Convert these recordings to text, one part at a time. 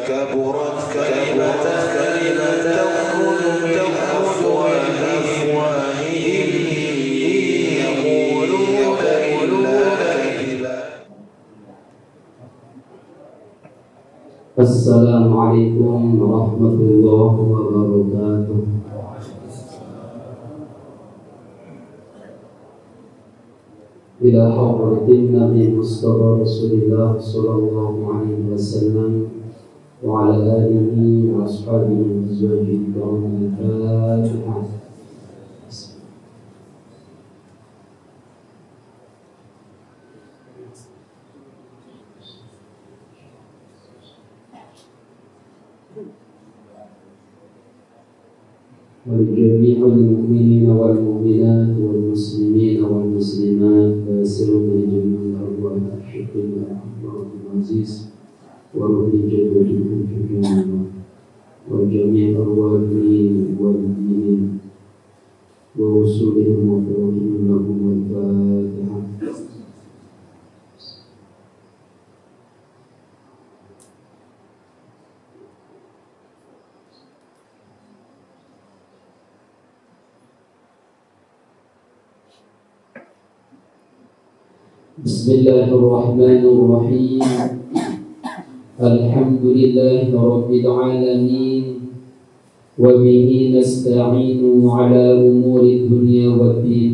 كبرت كلمة تخرج من أفواههم يقولون إلا كذبا. السلام عليكم ورحمة الله وبركاته. إلى حضرة النبي مصطفى رسول الله صلى الله عليه وسلم وعلى آله وأصحابه وأزواجه الكرام. الفاتحة. ولجميع المؤمنين والمؤمنات والمسلمين والمسلمات فاسرون جميع الأرواح الشكر الأحمر العزيز وروح جدتهم في الجنة وجميع أرواح والدين ورسلهم وقوتهم لهم. الفاتحة. بسم الله الرحمن الرحيم. الحمد لله رب العالمين وبه نستعين على أمور الدنيا والدين.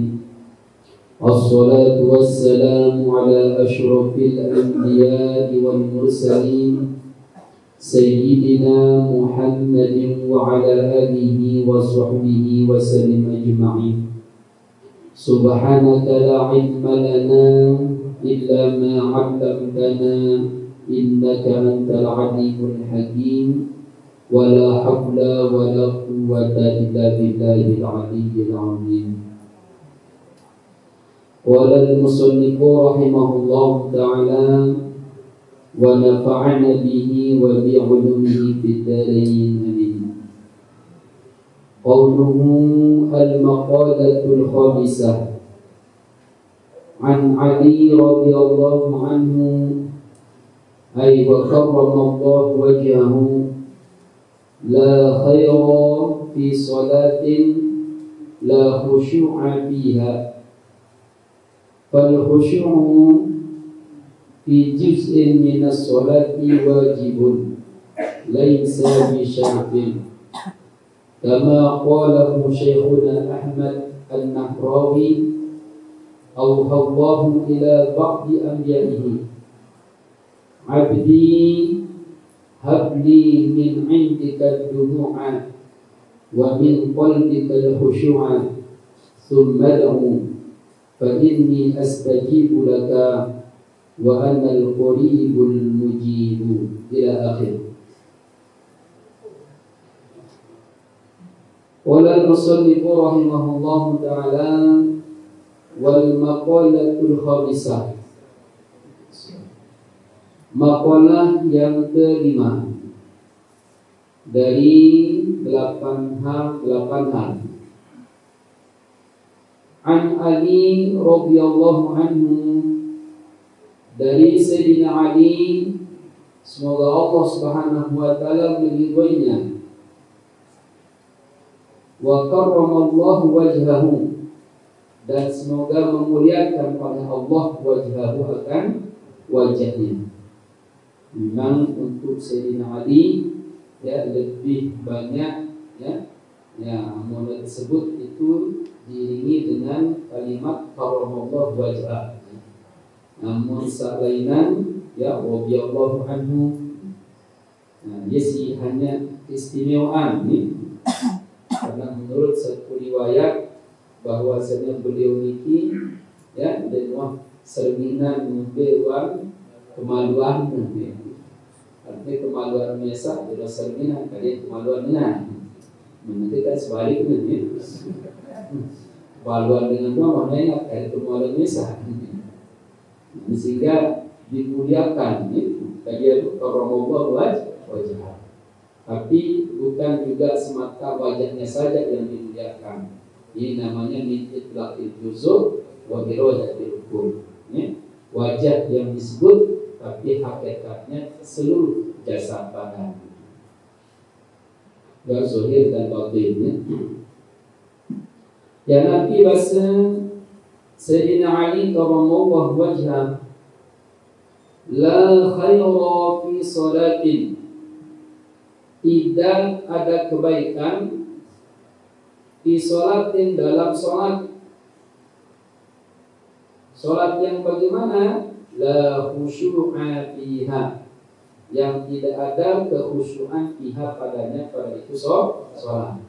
الصلاة والسلام على أشرف الأنبياء والمرسلين سيدنا محمد وعلى آله وصحبه وسلم أجمعين. سبحانك لا علم لنا إلا ما علمتنا إنك أنت العليم الحكيم ولا حول ولا قوة إلا بالله العلي العظيم. قال المصنف رحمه الله تعالى ونفعنا به وبعلومه في الدارين آمين. قوله المقالة الخامسة عن علي رضي الله عنه أي وكرم الله وجهه لا خير في صلاة لا خشوع فيها، فالخشوع في جزء من الصلاة واجب ليس بشرط كما قاله شيخنا أحمد النحراوي أوحى الله إلى بعض أنبيائه عبدي هب لي من عندك الدموع ومن قلبك الخشوع ثم ادعو فإني أستجيب لك وأنا القريب المجيب إلى آخره. قال المصنف رحمه الله تعالى والمقالة الخامسة. Makalah yang kelima dari 8 hal. An Ali radhiyallahu anhu, dari Sayyidina Ali, semoga Allah Subhanahu wa taala meridhoinya. Wa karramallahu wajhahu, dan semoga memuliakan oleh Allah wajhahu akan wajahnya. Memang untuk Sayyidina Ali ya lebih banyak ya amal tersebut itu diiringi dengan kalimat karramallahu wajhah. Namun salainan ya radhiyallahu anhu, dia sih hanya istimewaan nih. Karena menurut satu riwayat bahwasanya beliau niki ya dengan serminan membewan kemaluan artinya kemaluan biasa adalah serminan kali kemaluannya menentukan sebaliknya kemaluan dengan dua maknanya kali kemaluan biasa sehingga dimuliakan kajian karramallahu wajhah. Tapi bukan juga semata wajahnya saja yang dimuliakan. Ini namanya min itlaqil juzur wa iradatil hukum. Wajah yang disebut tapi hakikatnya seluruh jasad badan. Dan zahir dan batinnya. Ya Nabi bahasa Sayyidina Ali karramallahu wajhah, la khaira fi salatin, tidak ada kebaikan di salatin dalam salat. Salat yang bagaimana? La khusyu'a fiha, yang tidak ada kekhusyuan fiha padanya, pada itu salat.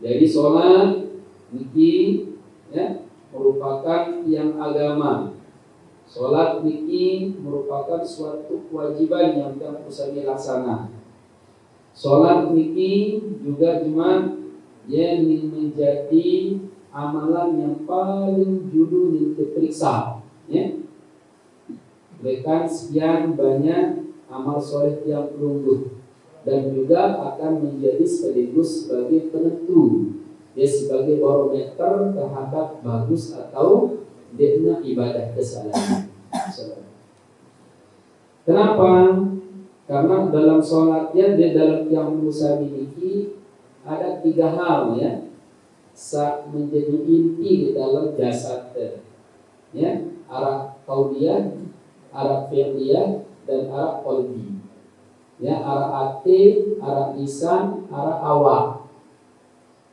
Jadi salat niki ya merupakan yang agama. Salat niki merupakan suatu kewajiban yang kita harus laksana. Salat niki juga cuma yang menjadi amalan yang paling julu diperiksa, ya. Bahkan sekian banyak amal soleh yang berungguh, dan juga akan menjadi sekaligus sebagai penentu, ya, sebagai barometer terhadap bagus atau tidaknya ibadah kesalahan. Kenapa? Karena dalam sholatnya, di dalam yang Musa miliki ada 3 hal, ya, menjadi inti di dalam jasad, ya, arah qauliyah, arah fi'liyah, dan arah qalbi, ya, arah hati, arah lisan, arah awak.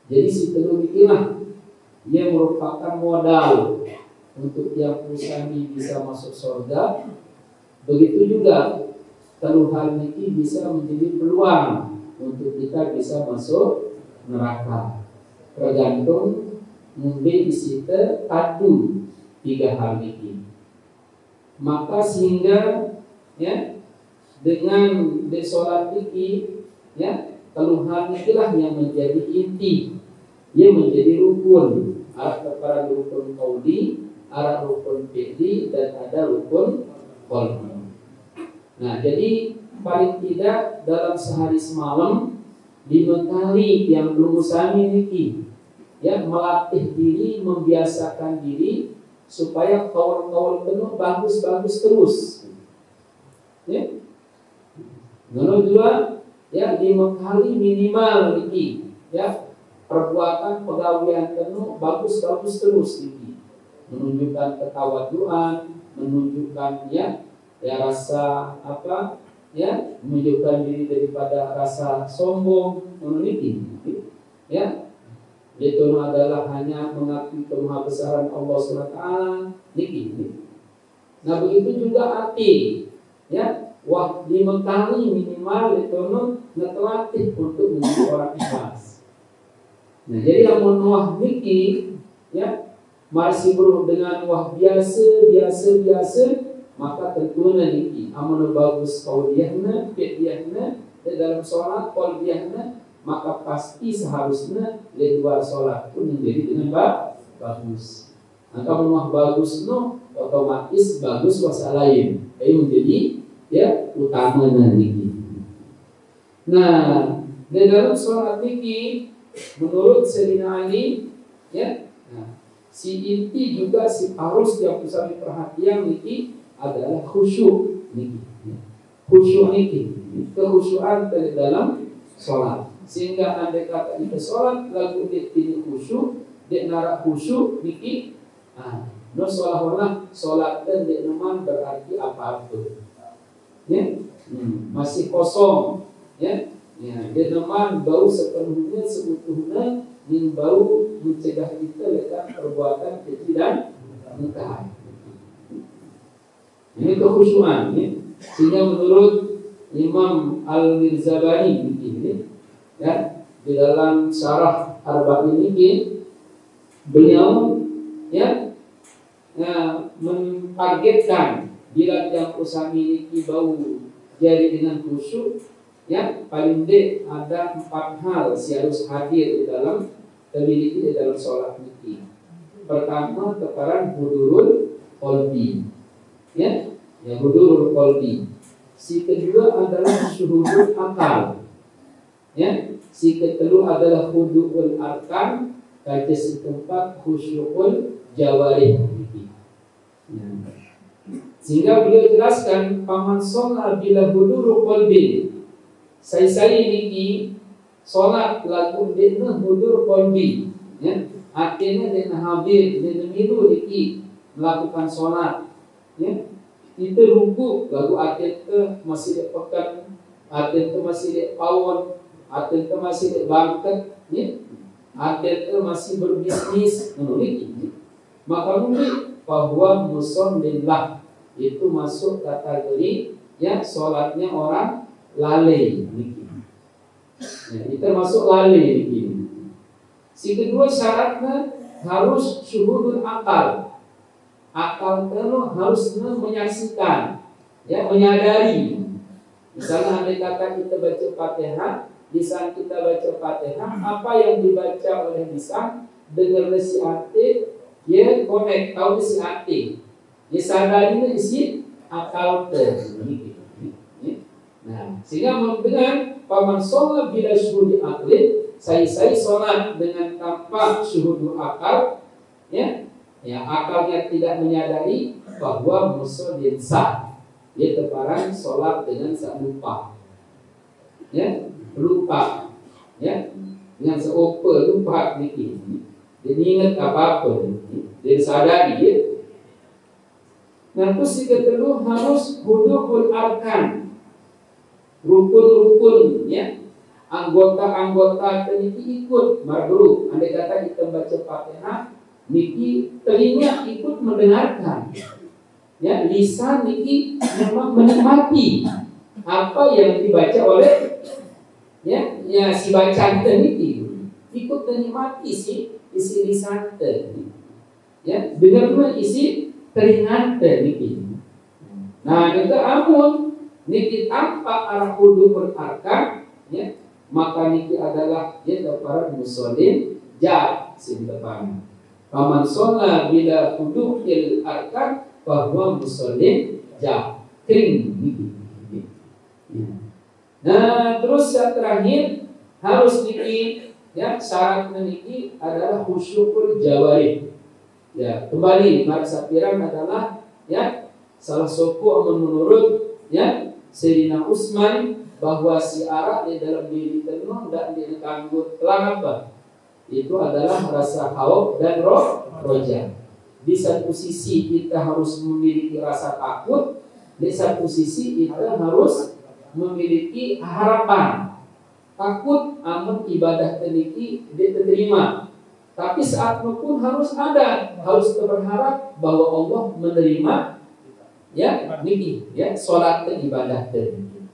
Jadi si telu ikilah yang merupakan modal untuk yang usami bisa masuk surga. Begitu juga telu hal ini bisa menjadi peluang untuk kita bisa masuk neraka. Tergantung mungkin di situ adu 3 hal ini. Maka sehingga, ya, dengan sholat ini, ya, telu hal inilah yang menjadi inti, yang menjadi rukun. Ada rukun qauli, ada rukun fi'li, dan ada rukun qalbi. Nah, jadi paling tidak dalam sehari semalam 5 kali yang belum usami niki, ya, melatih diri, membiasakan diri supaya kaul-kaul penuh bagus-bagus terus, ya. Nomor 2, ya, 5 kali minimal niki, ya, perbuatan pegawaian penuh bagus-bagus terus niki, menunjukkan ketawaduan, menunjukkan ya rasa apa, ya, menunjukkan diri daripada rasa sombong, memiliki, ya, itu adalah hanya mengakui kemahabesaran Allah SWT, niki. Nah, begitu juga hati, ya, 5 kali minimal itu ngelatih untuk menjadi orang ikhlas. Nah, jadi yang menuah niki, ya, masih belum dengan wah biasa, maka tentunya niki amal bagus qauliyahna, fi'liyahna, dalam sholat qalbiyahna, maka pasti seharusnya di luar sholat pun menjadi dengan bagus. Maka rumah bagus otomatis bagus wasa lain, ini menjadi, ya, utamanya niki. Nah, di dalam sholat niki menurut Sayyidina Ali, ya, nah, si inti juga si harus yang bisa perhatian niki adalah khusyuk niki. Khusyuk niki, kekhusyuan dari dalam sholat. Sehingga andai kata itu sholat lagu ini khusyuk, dia narak khusyuk niki, no seolah-olah sholat dan dia memang berarti apa-apa, ya, masih kosong, ya, dia memang bau sepenuhnya seutuhnya, yang bau mencegah kita letak perbuatan keji dan mungkar. Ini kekhusyuan, ya. Sehingga menurut Imam Al-Mirzabani ini, ya, di dalam syarah Arba'in ini beliau, ya, mentargetkan bila yang usami ini bau jadi dengan khusyuk, ya, paling tidak ada 4 hal yang harus hadir di dalam termiliki di dalam sholat ini. Pertama, tekaran hudurul qalbi, ya, hudurul qalbi. Si kedua adalah syuhudul akal, ya. Si kedua adalah hudurul arkan, kata si keempat khusyukul jawarih. Sehingga beliau jelaskan paman sholat bila huduru qalbi. Saya niki sholat lagu dina hudur qalbi. Ya, artinya dina hadir dina milu niki melakukan sholat. Ya, itu ruku lagu artinya ke masih di pekan, artinya masih di pawon, artinya masih di bangket, ya, artinya masih berbisnis menurut ini. Maka mungkin bahwa musallillah itu masuk kategori ya sholatnya orang lalai. Ya, itu masuk lalai begini. Si kedua syaratnya harus syuhudul akal. Akal itu harus menyaksikan, ya, menyadari. Misalnya andai kata kita baca Fatihah, di saat kita baca Fatihah, apa yang dibaca oleh lisan dengar si hati, dia connect tahu si hati. Dia sadari isi akal tersebut. Nah, sehingga dengan paman sholat bila syuhudi akli, saya sholat dengan tanpa syuhudi akal, ya, akalnya tidak menyadari bahwa musallin sah. Dia terparang sholat dengan lupa, ya, lupa, ya, dengan seopa lupa dikit. Dia ingat apa-apa, dia sadari, ya. Nah, terus yang kedua harus hudukul arkan, rukun-rukun, ya, anggota-anggota niki ikut dulu. Andai kata kita baca Fatihah, niki telinga ikut mendengarkan, ya, lisan niki memang menikmati apa yang dibaca oleh ya si bacaan niki, ikut menikmati isi lisan ya, dengar isi telinga niki. Nah, kita amun niki tanpa arah hudul arkan, ya, maka niki adalah dia para musallin ja sin depan. Paman sholat bila hudul arkan bahwa musallin ja kering niki. Nah, terus yang terakhir harus niki, ya, syaratnya niki adalah khusyukul jawarih. Ya, kembali marsa pirang adalah, ya, salah satu menurut, ya, Sayyidina Utsman bahwa si arak di dalam diri tenung dan di kanggut telang apa? Itu adalah rasa khauf dan roja. Di satu sisi kita harus memiliki rasa takut, di satu sisi kita harus memiliki harapan. Takut amun ibadah teniki diterima. Tapi saat pun harus ada, harus berharap bahwa Allah menerima, ya, niki, ya, sholat dan ibadah teniki.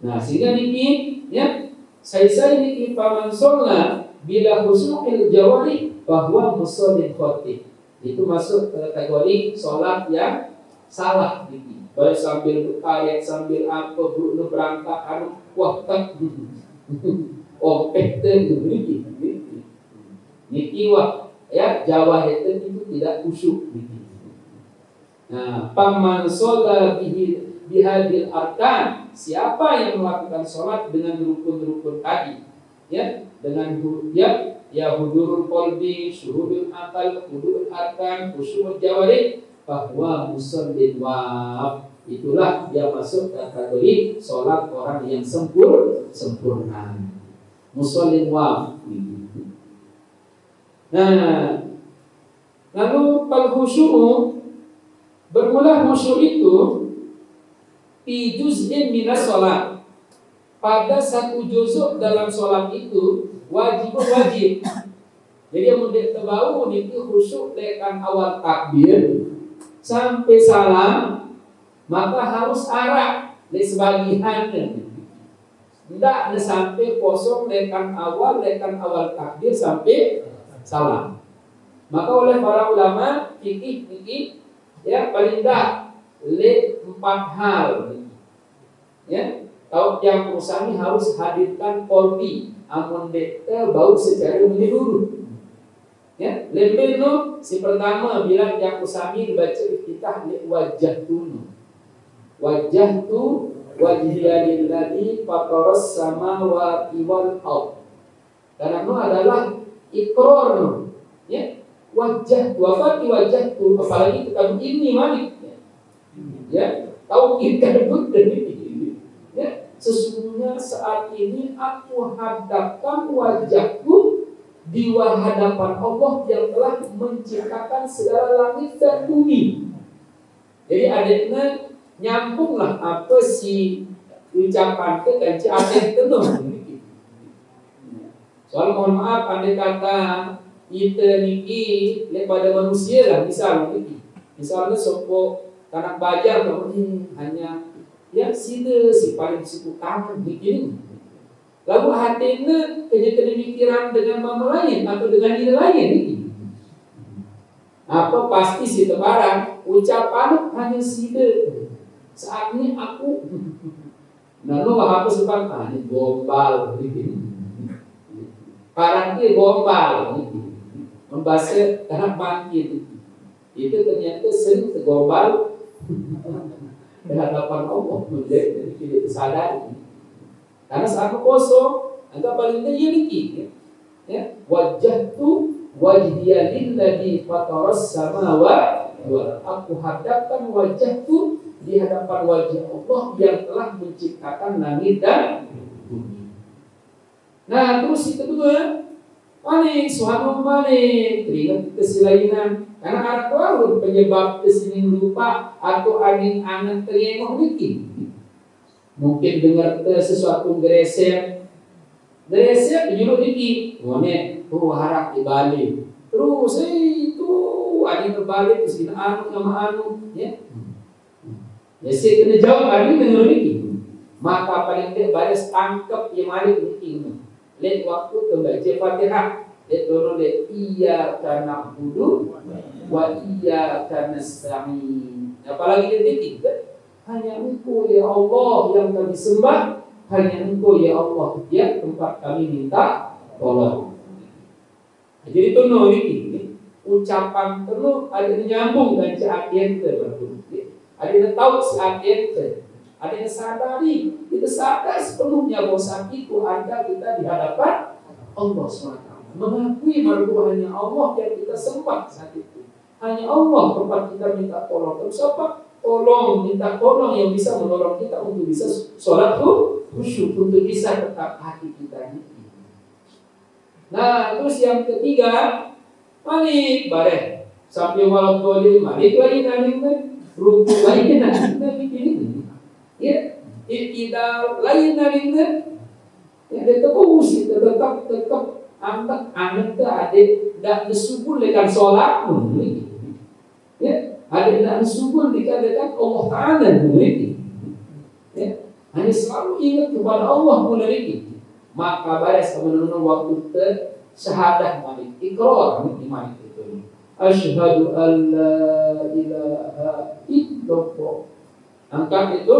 Nah, sehingga niki, ya, saya niki paman sholat bila khusyukil jawari bahwa musallin khotib. Itu masuk kategori sholat yang salah niki. Baik sambil ayat sambil apa buruk berangkat anu waktu opek niki. Niki wah, ya, Jawa itu tidak khusyuk niki. Nah, paman sholat bihadil arkan, siapa yang melakukan sholat dengan rukun-rukun tadi, ya, dengan ya hudurul qalbi, syuhudul akal, hudurul arkan, khusyukul jawarih, bahwa musallin waf, itulah dia masuk kategori sholat orang yang sempurna. Musallin waf. Nah, lalu pal khusyuk, bermula khusyuk itu fi juz'in minas sholat, pada satu juzuk dalam sholat itu wajib. Jadi yang mudik terbau itu khusyuk dengan awal takbir sampai salam, maka harus arak di sebagiannya. Tidak sampai kosong dengan awal takbir sampai salam. Maka oleh para ulama fikih, ya, paling dah le 4 hal, ya. Tahu yang perusahaan harus hadirkan polri amun dekte bau secara menyeluruh. Ya, lebih tu si pertama bilang yang usaha dibaca iftitah li wajah tu wajhiyalilladzi fataras samawati wal ardh. Karena itu adalah ikrar, ya, wajah tu apa di wajah tu, apalagi kita ini malik, ya. Ya, tauhid kadut dan ini. Ya, sesungguhnya saat ini aku hadapkan wajahku di hadapan Allah yang telah menciptakan segala langit dan bumi. Jadi adanya nyambunglah apa si ucapan ke dan adet itu. Soal mohon maaf andai kata kita niki pada manusia lah misal niki. Misalnya sopo anak bajar hanya ya si paling suku tangan begini. Lalu hatinya kena pikiran dengan mama lain atau dengan diri lain niki. Apa pasti si tebaran ucapan hanya si saat ini aku lalu apa sebab ini gombal begini. Parang itu gombal membaca karena makin itu ternyata sering tergombal di hadapan Allah menjadi tidak sadar karena saat kosong agak palingnya yeliki ya wajah tu wajhiya lilladzi fataras samawati wal aku hadapkan wajahku di hadapan wajah Allah yang telah menciptakan langit dan bumi. Nah terus itu kedua panik, suami panik, teringat kesilainan. Karena ada baru penyebab kesini lupa atau angin-angin terengok dikit. Mungkin dengar sesuatu gereser penyuruh dikit. Ngone, harap dibalik. Terus itu angin terbalik terus kita anu, ya. Ya saya kena jawab angin dengar dikit. Maka paling tidak baris tangkap yang mari dikit. Lihat waktu membaca Fatihah, lihat turun lihat iyyaka na'budu wa iyyaka nasta'in. Apalagi detik hanya Engkau ya Allah yang kami sembah, hanya Engkau ya Allah yang tempat kami minta tolong. Jadi itu ini ucapan penuh ada nyambung dengan ayat tersebut. Ada yang tahu ayat ada yang sadari, kita sadar sepenuhnya bahwa saat itu ada kita di hadapan Allah SWT. Mengakui bahwa hanya Allah yang kita sembah saat itu. Hanya Allah tempat kita minta tolong. Terus apa? Tolong, minta tolong yang bisa menolong kita untuk bisa sholat khusyuk, untuk bisa tetap hati kita ini. Nah, terus yang ketiga, balik bareng. Sampai walau boleh balik lagi nanti ruku lagi nanti begini. Ya, kita lain dari itu, ya terus kita tetap angkat ada tidak disubul dengan sholat memiliki, ya ada tidak disubul dikatakan Allah Taala memiliki, ya hanya selalu ingat kepada Allah memiliki, maka baris kemenangan waktu syahadah malik ikrar iman itu, asyhadu an la ilaha illallah. Angkat itu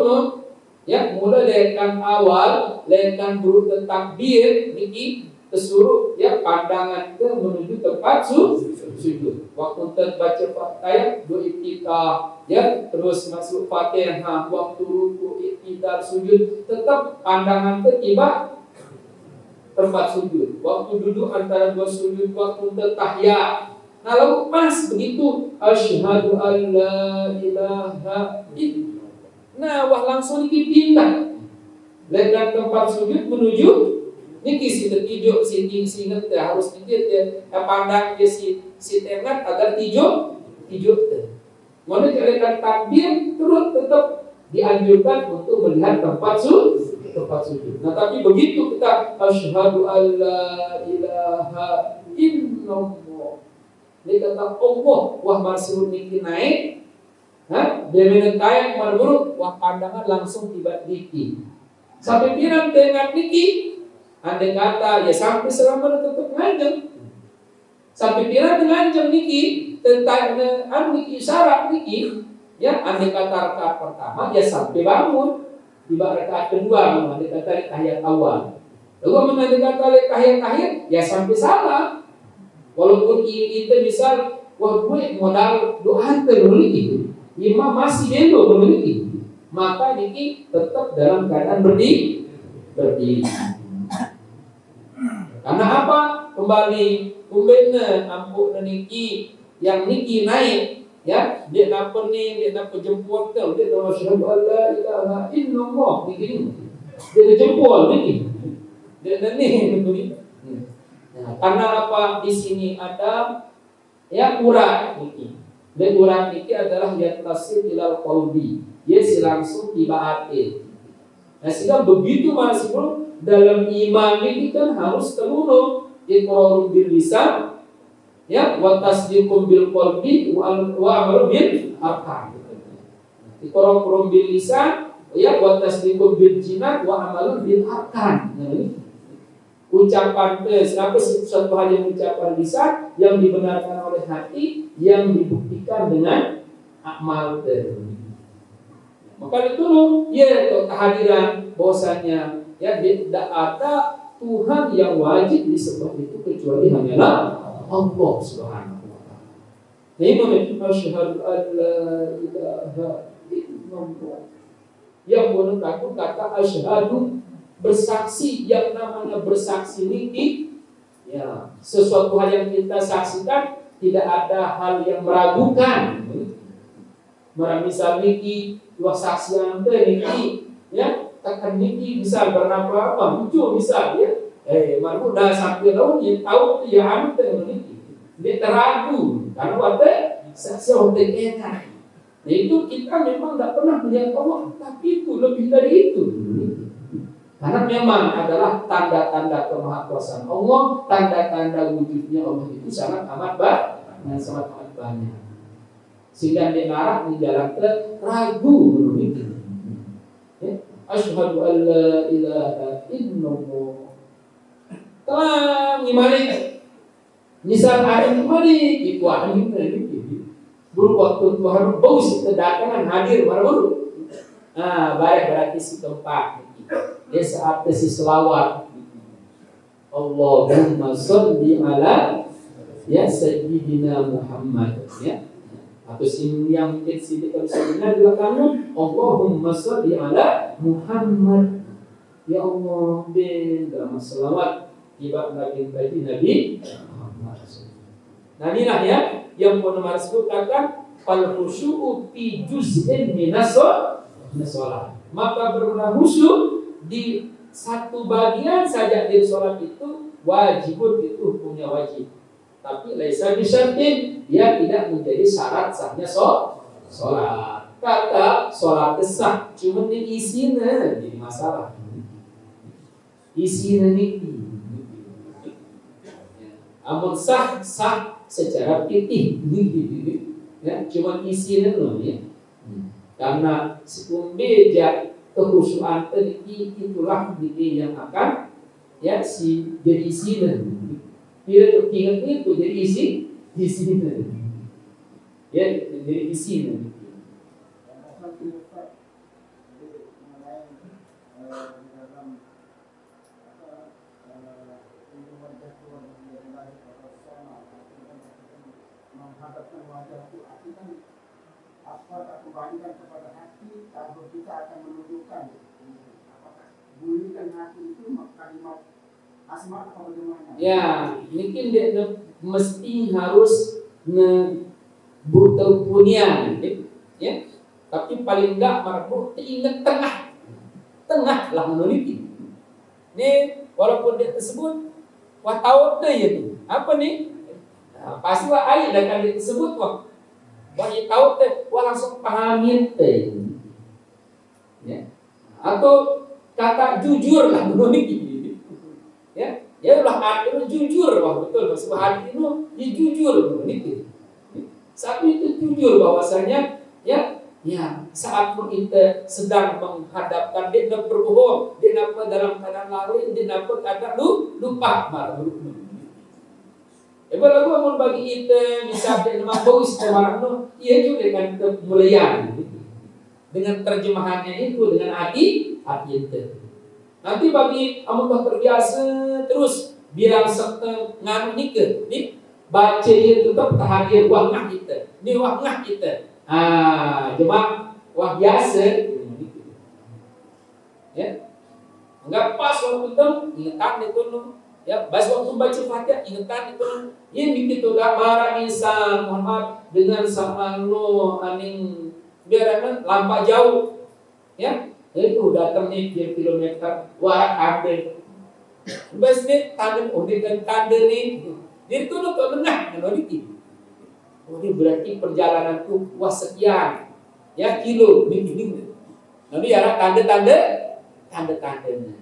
ya mulai dari awal lekan dulu tentang takbir niki kesuruh ya pandangan ke menuju tempat sujud. Waktu terbaca Fatihah doa iftitah ya terus masuk Fatihah waktu ruku iftitah sujud tetap pandangan ke tiba tempat sujud. Waktu duduk antara dua sujud waktu tertahiyat. Nah lalu pas begitu asyhadu an la ilaha illallah. Nah, wah langsung dipindah. Lekat tempat sujud menuju niki si tertijuk si ingat harus dikit ya pandang dia si tengat agar tijuk. Mana lekat takbir terus tetap dianjurkan untuk melihat tempat sujud. Nah, tapi begitu kita asyhadu alla ilaha illallah. Dia kata Allah wah marsur niki naik. Dia menentang menurut wah pandangan langsung tiba diki. Sampai pirang tengah niki, andai kata ya sampai selama tetap ngajeng. Sampai pirang ngajeng niki tentang niki syarat niki, ya andai kata rakaat pertama ya sampai bangun. Tiba rakaat kedua andai kata tahiyat awal. Lalu andai kata tahiyat akhir ya sampai salah. Walaupun kita misal wah gue modal doa terus imam masih dulu memiliki, maka niki tetap dalam keadaan berdiri. Karena apa? Kembali kumbena ampun niki yang niki naik Ya, dia napa ni, dia napa jempol tu, dia nama syahadu alla ilaha illallah begini. Dia jempol ni. Dia ni begini. Nah, karena apa di sini ada ya urat ini. Dan urat ini adalah yang tasir ilal qalbi. Dia langsung tiba hati. Nah, sehingga begitu masuk dalam iman ini kan harus terurut iqrarun bil lisan ya wa tasdiqun bil qalbi wa amalu bil arkan. Iqrarun bil lisan ya wa tasdiqun bil jinan wa amalu bil arkan. Ucapan kenapa suatu hal yang ucapan lisan yang dibenarkan oleh hati yang dibuktikan dengan amal maka itu ya kehadiran bahwasanya ya tidak ada Tuhan yang wajib disembah itu kecuali hanyalah Allah Subhanahu wa taala. Ini asyhadu an la ilaha illallah. Yang menunjukkan kata asyhadu bersaksi, yang namanya bersaksi niki ya sesuatu hal yang kita saksikan tidak ada hal yang meragukan. Misal niki dua saksian niki ya takkan niki misal bernapa apa muncul misal ya malu dah sampai tahun yang tahu ya anu teh niki dia teragu karena ada saksi orang enak. Nah itu kita memang tidak pernah melihat Allah, tapi itu lebih dari itu. Karena memang adalah tanda-tanda kemahakuasaan Allah, tanda-tanda wujudnya Allah itu sangat amat banyak. Sehingga dia narah di jalan ragu begitu. Ya, asyhadu an la ilaha illallah. Telah ngimani. Misal ada ngimani itu ada ngimani. Buru waktu Tuhan bau kedatangan hadir baru. Berarti si tempat. Dia saat si selawat. Allahumma sholli ala ya sayyidina Muhammad ya. Atau yang kita bisa dengar di belakangnya Allahumma sholli ala Muhammad. Ya Allah benda selawat tiba Nabi Muhammad. Nah inilah ya yang Muhammad sebutkan fal khusyu'u fi juz'in minas shalah. Maka berbenah khusyuk di satu bagian saja dari sholat itu wajibun, itu hukumnya wajib. Tapi laisa bisyartin, dia tidak menjadi syarat sahnya sholat. Kata sholat sah, cuma ini isinya jadi masalah. Isinya ini amun sah secara fikih ya, cuma isinya loh ya. Karena beja kekhusyuan tadi itulah ini yang akan ya jadi isinya. Bila ingat itu jadi isinya. Ya, jadi isinya. Menghadapkan wajah itu artinya apa tak kembalikan kepada hati, kalau kita akan menunjukkan apakah bunyikan hati itu kalimat asma atau bagaimana? Ya, mungkin dia mesti harus bertelpunian, ya. Tapi paling enggak marfu ingat tengah lah meneliti. Ini walaupun dia tersebut wah tahu deh itu apa nih? Nah, pasti wah ayat akan disebut wah tahu teh wah langsung pahamin teh. Ya. Atau kata jujur lah meneliti. Ya. Ya ulah artinya jujur wah betul maksud hati itu jujur meneliti. Saat itu jujur bahwasanya ya saat kita sedang menghadapkan dia nak berbohong, dia nak dalam keadaan lalai, dia nak ada lupa malu. Lalu amun bagi kita misalnya nama bagus marah no, ia juga dengan kemuliaan dengan terjemahannya itu dengan hati itu. Nanti bagi amun terbiasa terus bilang nganu nikah, ni baca itu tetap hadir wah kita, ni wah kita. Cuma wah biasa, ya. Enggak pas waktu itu ingatan itu Ya, pas waktu baca Fatihah ingetan itu ini gitu gambaran insan mohon maaf dengan samano aning biaran lampa jauh ya itu datang nih kilometer wah kabeh bas nih tanda dengan tanda nih itu tuh tengah kalau dikit oh ini berarti perjalanan tuh wah sekian ya kilo nih nanti ada tanda-tandanya.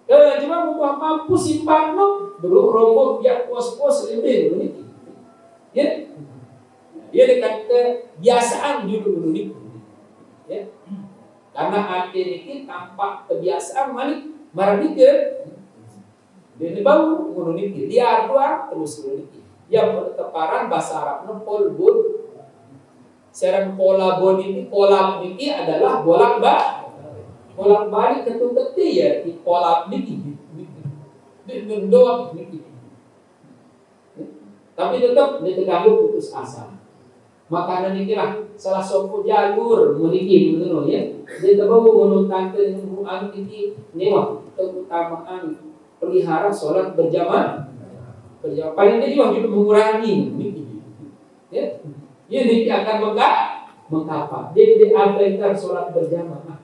Cuma mau mampu simpan no, belum rombong biar pos-pos lebih ini. Ya, dia dekat kebiasaan dulu ini. Ya, karena hati ini tampak kebiasaan malik marah dikit. Dia baru ngono niki, dia doang terus ngono niki. Yang keparan bahasa Arabnya polbon. Sekarang pola bon ini pola niki adalah bolak-balik ketuk-ketik ya di pola niki. Di doang niki. Tapi tetap terganggu putus asa. Makanan ini lah salah satu jalur meniki menurut ya. Dia terbawa menuntan kenuhan ini nyewa keutamaan pelihara sholat berjamaah. Paling dia juga mengurangi niki. Ya. Ini akan mengapa. Jadi diabaikan sholat berjamaah.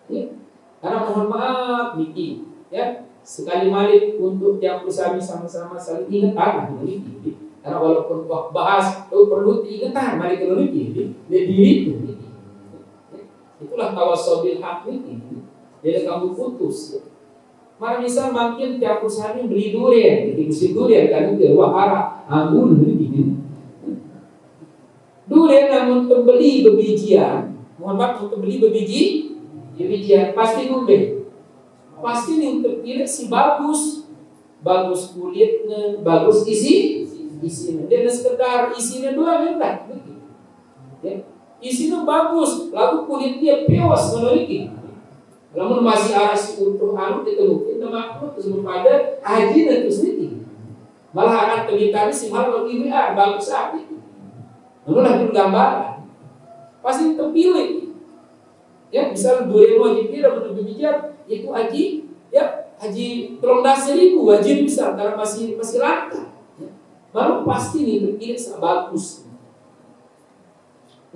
Ya. Karena mohon maaf niki ya. Sekali malik untuk yang bersama sama-sama saling ingat ini. Karena walaupun bahas perlu diingatkan mari kalau ini diri itulah tawasobil hak ini. Jadi kamu putus. Mari misal makin tiap perusahaan beli durian, di musim durian kan itu wahara anggur ini. Durian namun pembeli bebijian, mohon maaf untuk beli bebijian pasti ngombe. Pasti nih terpilih si bagus kulitnya, bagus isinya. Dia sekedar isinya doang enggak. Ya. Isinya bagus, lalu kulit dia pewas menoliki. Namun masih aras untuk anu ditemukan makhluk tersebut pada haji dan itu sendiri. Malah akan terbitan si malah lebih bagus sapi. Namun lagi gambar pasti terpilih. Ya, misal durian wajib tidak betul bijak itu haji ya haji 13.000 wajib misal karena masih langka ya. Baru pasti nih terpilih bagus.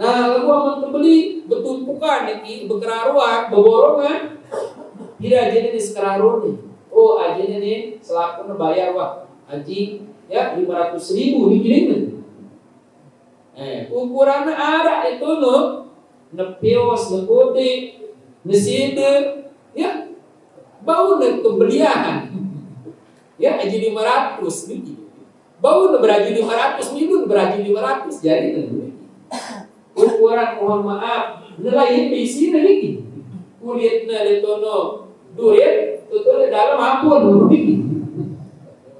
Nah lalu aman terbeli bertumpukan ini berkeraruan berborongan tidak jadi di sekeraruan nih. Oh ajinya nih selaku bayar wah haji ya 500.000 begini. Ukuran ada itu loh. Nepios, nekode, neside, ya, bau nek pembelian, ya, haji 500, nih, bau nek beraji 500, minum beraji 500, jadi nih, ukuran mohon maaf, nelayan di sini nih, kulitnya letono durian, tuh dalam ampun,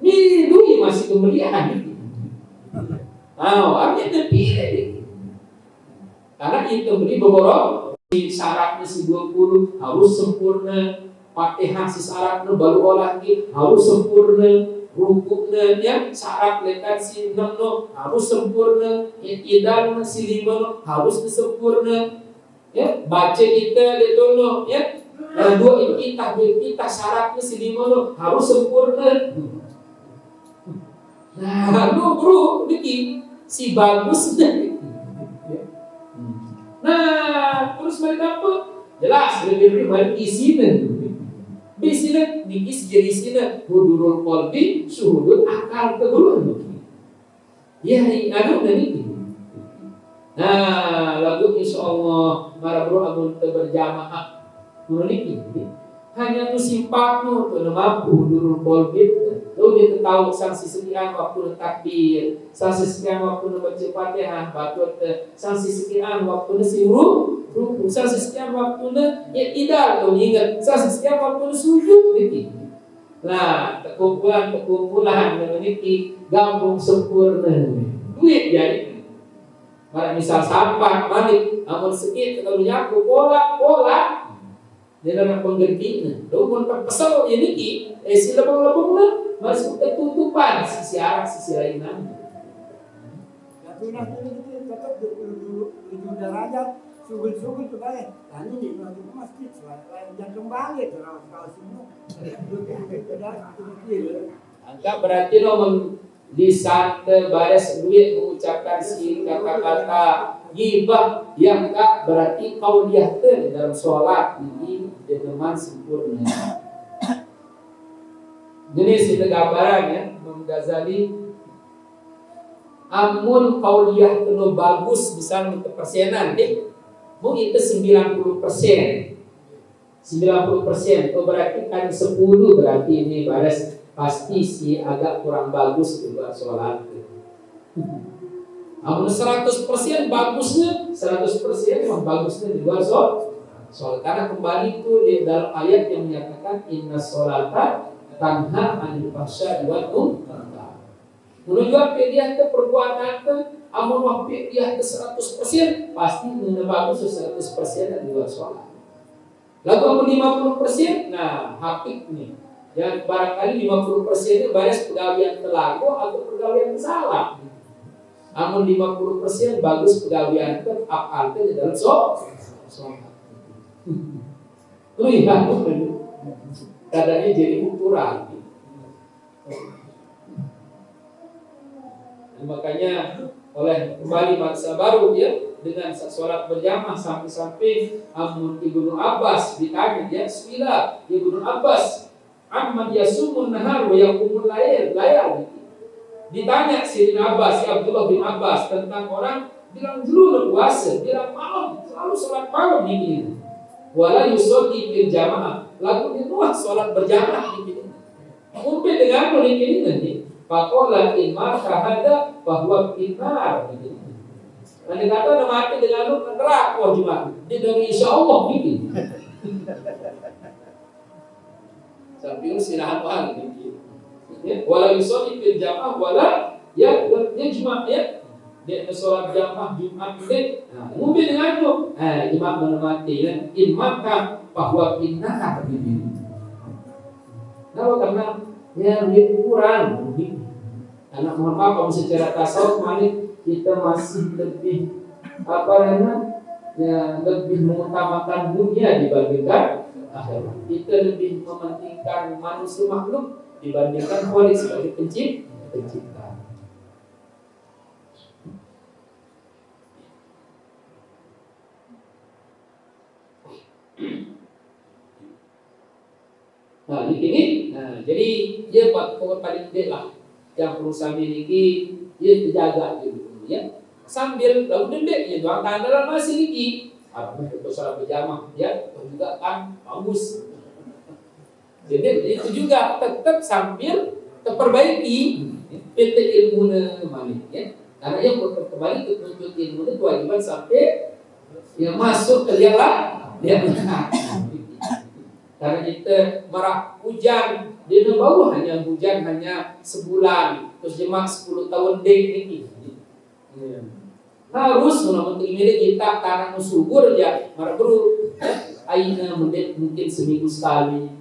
nih, duri masih pembelian, artinya terpilih nih. Karena itu beli beberapa syaratnya si 20 harus sempurna, Fatihah si syaratnya baru olah lagi harus sempurna, rukuknya ya syarat lekat si 6 harus sempurna, idalnya si 5 harus sempurna, ya baca kita itu ya, dan 2 kita syaratnya si 5 harus sempurna. Nah, bro, niki si bagus nih. Nah, terus mereka apa? Jelas, lebih banyak isinya. Isinya, niki jadi isinya hudurul qalbi, syuhudul akal kedua. Ya, anu dan ini. Nah, lagu insya Allah para bro amun berjamaah meniki. Hanya tu simpatmu tu mampu hudurul qalbi. Lalu dia tahu sanksi sekian waktu takbir, sanksi sekian waktu baca Fatihah, batut sanksi sekian waktu siru, sanksi sekian waktu idal, tu ingat sanksi sekian waktu sujud gitu. Nah, kumpulan memiliki gabung sempurna. Duit jadi. Kalau misal sampah balik, amun sedikit kalau nyapu pola dia dalam penggantinya. Lalu pun terpesal ini si lebong-lebong masuk ketutupan sisi arah sisi lain nanti. Tapi nanti tetap 27 derajat sugul tuh kan tadi nih lagi ke masjid lain jantung balik kalau semua angka berarti nomor di saat baris duit mengucapkan si kata-kata gibah yang tak berarti kau lihat dalam sholat ini dengan sempurna. Jadi si gambaran ya Imam Ghazali amun kau lihat terlalu bagus misalnya untuk persenan deh mau itu 90%. 90%, oh berarti kan 10 berarti ini baris pasti sih agak kurang bagus juga sholat. Amun 100% bagusnya, 100% memang bagusnya di luar sholat. Karena kembali itu di dalam ayat yang menyatakan inna sholata tanha anil fahsya'i wal munkar. Menuju apa dia ke perbuatan ke amun waktu dia ke 100% pasti benar bagus 100% di luar sholat. Lalu amun 50%, nah hakik nih. Ya barangkali 50% itu baris pegawaian telago atau pegawaian salah. Amun 50% bagus pegawaian ke akal di dalam sholat. Lihat kadangnya jadi ukuran. Makanya oleh kembali masa baru ya dengan sholat berjamaah sampai amun Ibnu Abbas ditanya ya sila Ibnu Abbas Ahmad yasumun nahar wa yaqumul layal ditanya si Ibnu Abbas ya Abdullah bin Abbas tentang orang bilang dulu puasa bilang malam selalu sholat malam ini wala yusolli bil jamaah lalu dia sholat berjamaah ini mungkin dengan ini nanti Pakola imar kahada bahwa kinar. Nanti kata nama mati dengan lu neraka wajibah. Dia dari insya Allah bikin. Sambil sirahan wal bikin. Walau yusoli bil jamaah wala ya dia cuma ya dia sholat jamaah Jumat ini. Nah, mungkin dengan itu. Jumat menemati dan imam kah bahwa kinar bikin. Nah, karena ya dia kurang. Karena mohon maaf kalau secara tasawuf kita masih lebih lebih mengutamakan dunia dibandingkan akhirat. Kita lebih mementingkan manusia makhluk dibandingkan Khalik sebagai pencipta. Nah ini, jadi dia paling gede lah yang perusahaan miliki dia terjaga gitu ya sambil lalu dendek ya doang tandaran masih lagi apa itu sholat berjamaah ya juga kan bagus jadi itu juga tetap sambil terperbaiki PT ilmu malik ya karena yang kembali untuk ilmu itu kewajiban sampai yang masuk ke dia karena kita merah hujan di bawah hanya hujan hanya sebulan terus jemaah 10 tahun dek ini harus menampung ini kita tanah subur aja marah bro aina mungkin seminggu sekali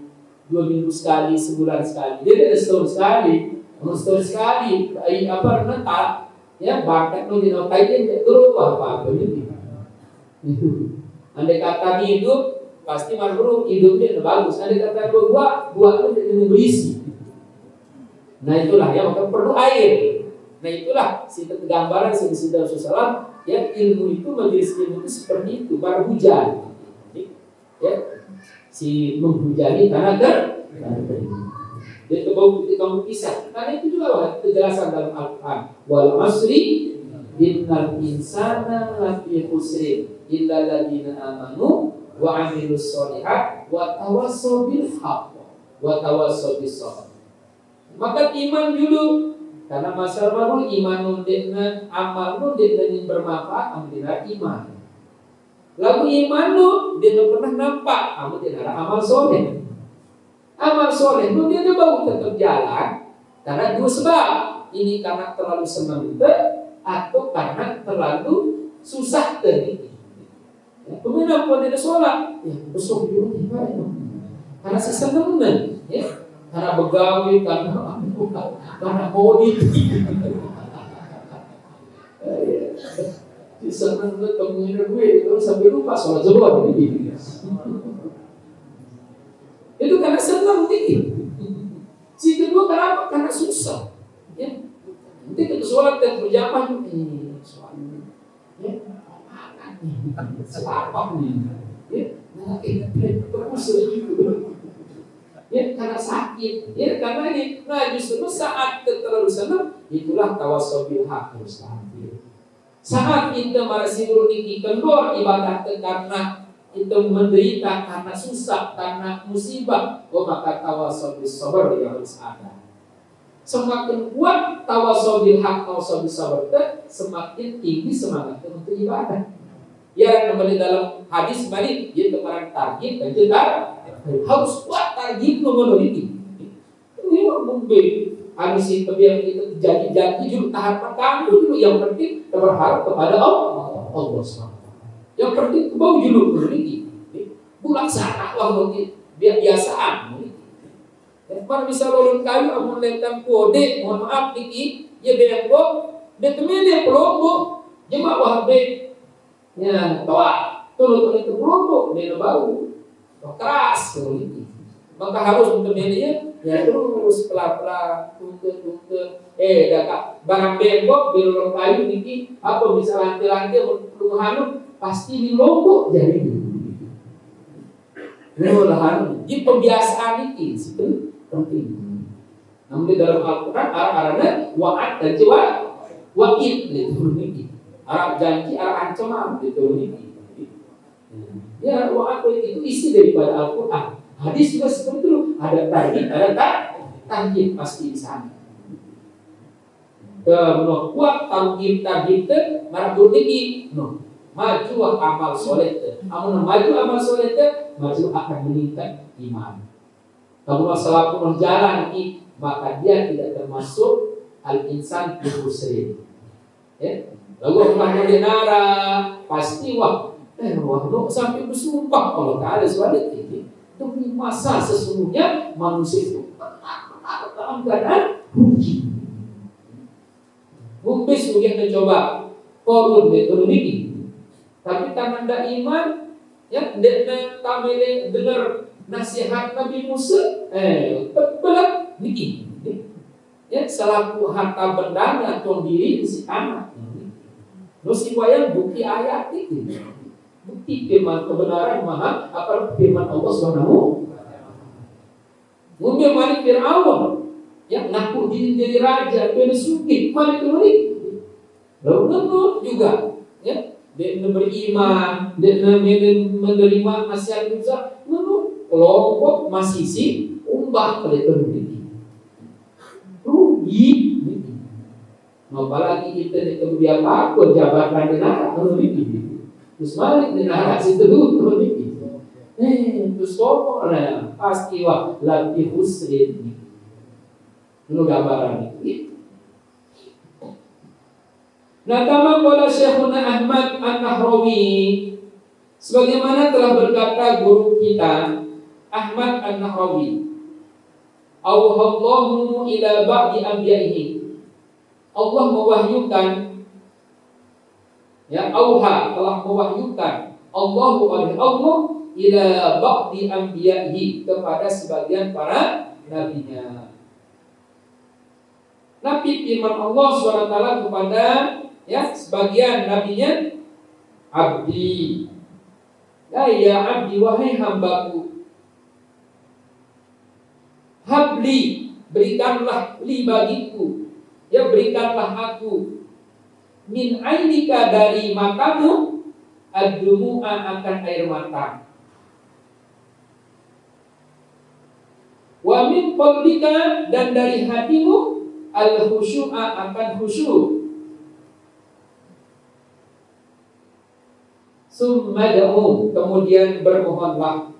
2 minggu sekali sebulan sekali dia ada setahun sekali apa rentak ya bakat di notain itu apa ini andai kata hidup pasti marhum hidupnya bagus. Ada kata buah itu berisi. Nah itulah ya maka perlu air. Nah itulah gambaran Sayyidina Rasulullah ya ilmu itu majelis ilmu itu seperti itu baru hujan. Ya si menghujani tanah kering. Dia kamu kisah. Karena itu juga kejelasan dalam Al-Quran. Wal asri innal insana lafi khusrin illa alladziina amanu wa amilus sholihat wa tawassaw bil haqq wa tawassaw bis sabr. Maka iman dulu karena masalah baru iman nundekna amal nundekna yang bermanfaat amdina iman. Lalu iman lu dia pernah nampak amdina amal soleh. Amal soleh lu dia baru tetap jalan karena dua sebab. Ini karena terlalu senang atau karena terlalu susah tadi. Kemudian pun tidak sholat, ya besok juga tidak. Karena sesenangan, ya, karena begawi, karena body. Senang temuin gue terus sampai lupa sholat zuhur begini. Itu karena senang tinggi. Si kedua kenapa? Karena susah. Ya. Nanti kita sholat dan berjamaah sholat ya, selapap nih. Ya, nah terus ya karena sakit, ya karena ini. Nah justru saat terlalu senang, itulah tawasul bil haq harus tampil. Saat kita masih beruniki kendor ibadah karena itu menderita, karena susah, karena musibah, maka tawasul bis sabar yang harus ada. Semakin kuat tawasul bil haq, tawasul bis sabar, semakin tinggi semangatnya untuk ibadah. Ya, kembali dalam hadis tadi, yaitu orang target dan jetar harus kuat target memenuhi. Ini mungkin habis itu biar kita jadi dulu tahap pertama dulu, yang penting kita berharap kepada Allah SWT. Yang penting bau dulu memenuhi. Bulan sana waktu biar biasaan. Mana bisa lolong kayu amun lentang kode, mohon maaf niki, ya bengkok, detemene pelombo, jemaah wahbe. Ya, toa, turun itu kelompok, dia bau, keras itu. Maka harus untuk dia, ya terus pelan-pelan, tunggu. Dah barang bengkok, belum kayu niki, apa bisa lantai-lantai, belum hanum, pasti di lombok jadi. Mulahan, di pembiasaan ini itu penting. Namun di dalam Al-Quran arah-arahnya wa'ad dan wa'id itu niki. Arab janji, arab ancaman gitu nih. Ya, wa'ad itu isi daripada Al-Quran. Hadis juga seperti itu. Ada tarhib, ada tarhib pasti di sana. Kemudian kuat tarhib itu marabur tinggi. Maju amal soleh itu. Amun maju amal soleh itu, maju akan meningkat iman. Kalau masalah penuh jalan ini, maka dia tidak termasuk al-insan bermuslim. Ya. Lalu orang mendenara pasti wah sampai bersumpah kalau tak ada suara ini demi masa sesungguhnya manusia itu dalam keadaan rugi. Mungkin mungkin mencoba korun metodologi, tapi karena tidak iman, ya tidak tamile dengar nasihat Nabi Musa, terbelah niki, ya selaku harta bendanya tuan diri si anak. Terus yang bukti ayat itu, bukti firman kebenaran maha apa firman Allah Subhanahu. Mungkin Malik Fir'aun yang ngaku diri raja, dia sugih Malik Malik. Lalu juga, ya dia beriman, dia menerima nasihat Musa, lalu kelompok masisi umbah kelihatan rugi. Apalagi kita di kemudian takut jabatan negara terus balik negara situ dulu terus pokoknya pasti wah lagi husrin itu gambaran itu. Nah, kama qala Syekhuna Ahmad An-Nahrawi, sebagaimana telah berkata guru kita Ahmad An-Nahrawi, auhallahu ila ba'di anbiya'ihi, Allah mewahyukan, ya auha telah mewahyukan Allahu Allah ila ba'di anbiya'ihi kepada sebagian para nabinya. Nabi firman Allah SWT kepada ya sebagian nabinya, abdi, ya abdi wahai hambaku, habli berikanlah li bagiku, ya berikanlah aku, min ainika dari matamu, ad-dumu'a akan air mata, wa min qalbika dan dari hatimu, al-khusyu'a akan khusyuk. Summa da'u, kemudian bermohonlah,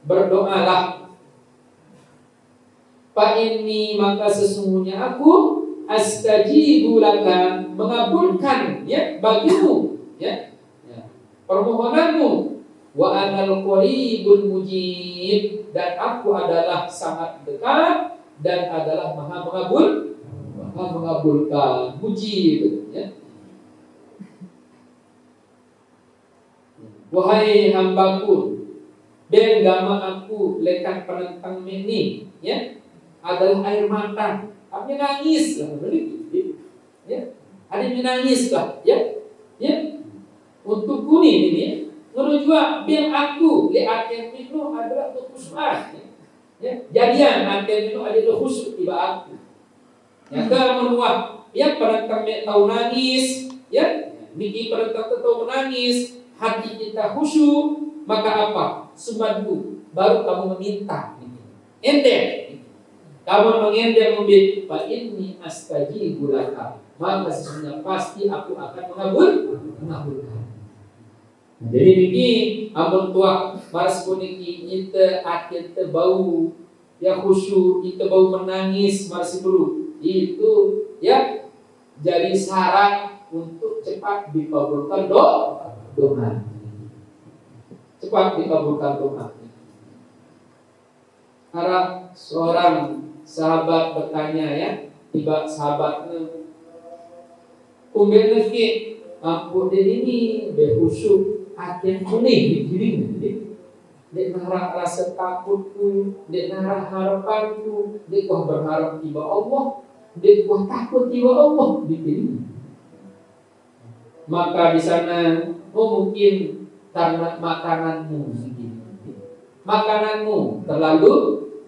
berdoalah. Fa inni, maka sesungguhnya aku astajibu laka, mengabulkan ya bagimu ya permohonanmu, wa anal qaribul mujib, dan aku adalah sangat dekat dan adalah maha mengabulkan, mujib ya. wahai hambaku, ben gama aku lekat penentang ini, ya, adalah air mata. Artinya nangis lah, ya. Ada yang menangis lah, ya, ya. Untuk kuning ini, menurut juga ben aku lihat yang itu adalah kekhusyuan, ya. Jadian akhir itu adalah khusyuk tiba aku. Ya, menurut ya penentang tahu nangis, ya, niki penentang tahu menangis, hati kita khusyuk, maka apa? Sumadku baru kamu meminta. Ente kamu mengendek mobil, Pak ini astajibu laka, maka sesungguhnya pasti aku akan mengabulkan. Jadi niki amun tua maras puniki kita akhir terbau ya khusyuk, kita bau menangis masih dulu itu ya jadi syarat untuk cepat dikabulkan doa. Cepat dikabulkan doa. Karena seorang sahabat bertanya ya, tiba sahabatnya kumben lagi ampun ini berkhusyuk akhir kuning dikirim dek narah rasa takutku, dek narah harapanku, dek gua berharap tiba Allah, dek gua takut tiba Allah dikirim. Maka di sana mungkin karena makananmu terlalu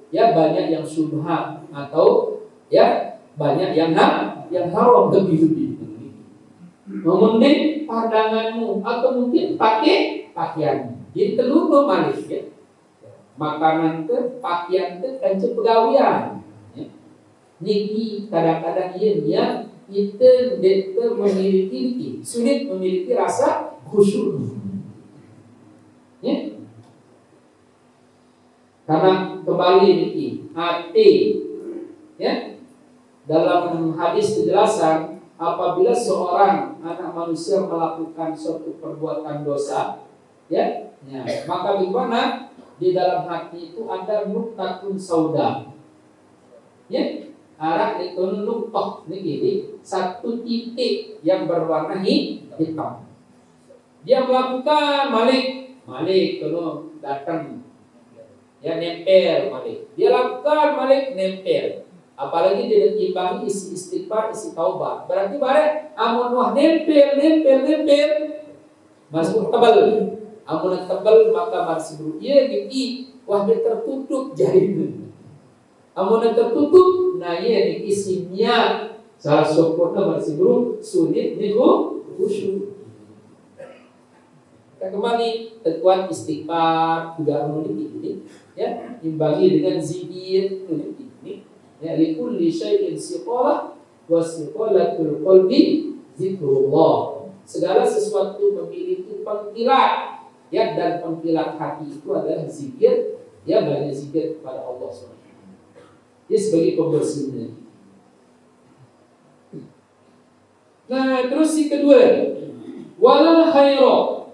ya banyak yang syubhat atau ya banyak yang haram lebih. Mungkin pandanganmu atau mungkin pakaianmu. Jadi telur manis ya. Makanan ke pakaian ke kanca pegawian. Ya. Niki kadang-kadang iya kita memiliki sulit memiliki rasa khusyuk. Ya. Karena kembali niki hati ya dalam hadis penjelasan apabila seorang anak manusia melakukan suatu perbuatan dosa ya, maka bagaimana di dalam hati itu ada nuktatun sauda ya, arah itu nuktah ini satu titik yang berwarna hitam. Dia melakukan malik kalau datang ya nempel malik, dia lakukan malik nempel. Apalagi dia timbangi isi istighfar, isi taubat. Berarti bareng amun wah nempel masuk tebal. Amun tebal maka masih buru. Iya niki wah dia tertutup jadi. Amun tertutup, nah iya niki simnya salah sempurna masih buru sulit niku khusyuk. Kita kembali tekuan istighfar juga ini ya imbangi dengan zikir ini. Ya likulli syai'in siqalah wa siqalatul qalbi zikrullah. Segala sesuatu memiliki pengkilat ya, dan pengkilat hati itu adalah zikir ya, banyak zikir kepada Allah SWT. Ini sebagai pembersihnya. Nah terus yang kedua, wala khaira,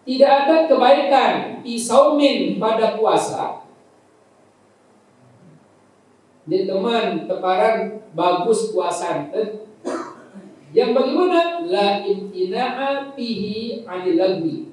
tidak ada kebaikan fi saumin pada puasa. Dia teman teparan bagus puasa yang bagaimana la imtina'a fihi 'anil lagwi,